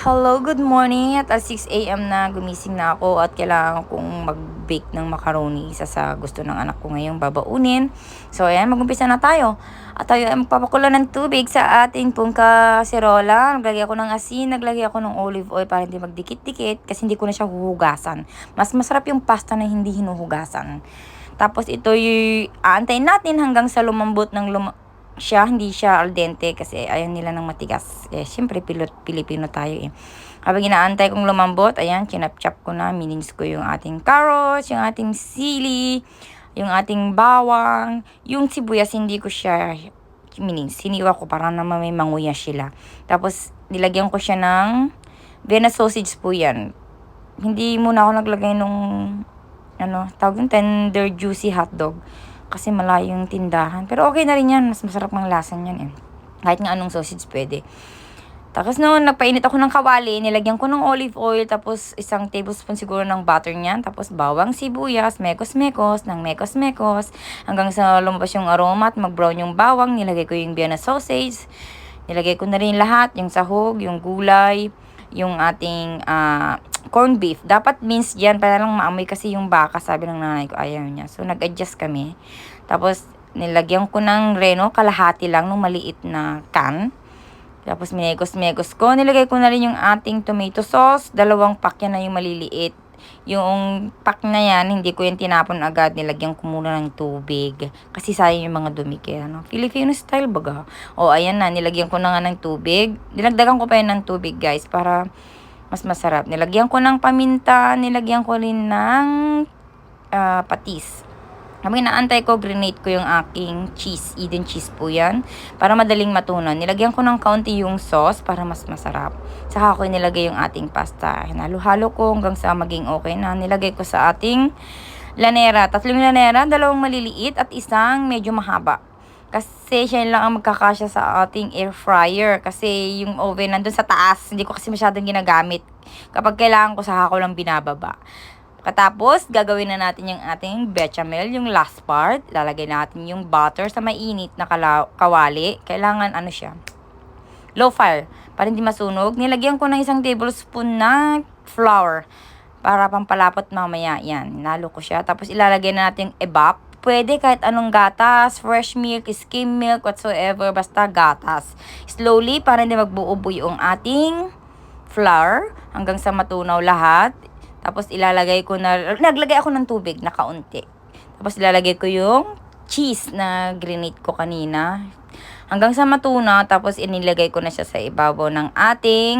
Hello, good morning. At 6 a.m. na gumising na ako at kailangan kong mag-bake ng macaroni. Isa sa gusto ng anak ko ngayong babaunin. So, ayan, mag-umpisa na tayo. At tayo ay magpapakulo ng tubig sa ating pong kaserola. Naglagay ako ng asin, naglagay ako ng olive oil para hindi magdikit-dikit kasi hindi ko na siya huhugasan. Mas masarap yung pasta na hindi hinuhugasan. Tapos ito yung aantayin natin hanggang sa lumambot ng hindi siya al dente kasi ayaw nila ng matigas. Siyempre, Pilipino tayo eh. Habang inaantay kong lumambot, ayan, chinap-chop ko na, mininis ko yung ating carrots, yung ating sili, yung ating bawang, yung sibuyas, hindi ko siya mininis. Hiniwa ko para naman may manguya sila. Tapos, nilagyan ko siya ng Vienna sausage po yan. Hindi muna ako naglagay nung, tawag yung tender juicy hotdog. Kasi malayo yung tindahan. Pero okay na rin yan. Mas masarap ng lasa niyan eh. Kahit nga anong sausage pwede. Tapos noon, nagpainit ako ng kawali. Nilagyan ko ng olive oil. Tapos isang tablespoon siguro ng butter niyan. Tapos bawang sibuyas. Mekos-mekos. Hanggang sa lumabas yung aroma at mag-brown yung bawang. Nilagay ko yung Vienna sausage. Nilagay ko na rin lahat. Yung sahog, yung gulay, yung ating corned beef. Dapat minced yan para lang maamoy kasi yung baka, sabi ng nanay ko, ayaw niya. So, nag-adjust kami. Tapos, nilagyan ko ng reno, kalahati lang nung maliit na can. Tapos, minegos-megos ko. Nilagay ko na rin yung ating tomato sauce. 2 pack yan na yung maliliit. Yung pack na yan, hindi ko yan tinapon agad. Nilagyan ko muna ng tubig. Kasi sayang yung mga dumi kaya, Filipino style baga. O, ayan na. Nilagyan ko na nga ng tubig. Dinagdagan ko pa yan ng tubig, guys, para mas masarap. Nilagyan ko ng paminta. Nilagyan ko rin ng patis. Habang inaantay ko, grenade ko yung aking cheese. Eden cheese po yan. Para madaling matunan. Nilagyan ko ng kaunti yung sauce para mas masarap. Saka ko nilagay yung ating pasta. Hinalo-halo ko hanggang sa maging okay na. Nilagay ko sa ating lanera. 3 lanera, 2 maliliit at isang medyo mahaba. Kasi siya lang ang magkakasya sa ating air fryer. Kasi yung oven nandun sa taas. Hindi ko kasi masyadong ginagamit. Kapag kailangan ko, saka ko lang binababa. Katapos, gagawin na natin yung ating bechamel, yung last part. Lalagay natin yung butter sa mainit na kawali. Kailangan siya, low fire, para hindi masunog. Nilagyan ko ng 1 tablespoon na flour para pampalapot mamaya. Yan, nalo ko siya. Tapos ilalagay na natin yung evap. Pwede kahit anong gatas, fresh milk, skim milk, whatsoever, basta gatas. Slowly, para hindi magbuo-buo yung ating flour hanggang sa matunaw lahat. Tapos ilalagay ko naglagay ako ng tubig na kaunti. Tapos ilalagay ko yung cheese na grenade ko kanina. Hanggang sa matuna, tapos inilagay ko na siya sa ibabaw ng ating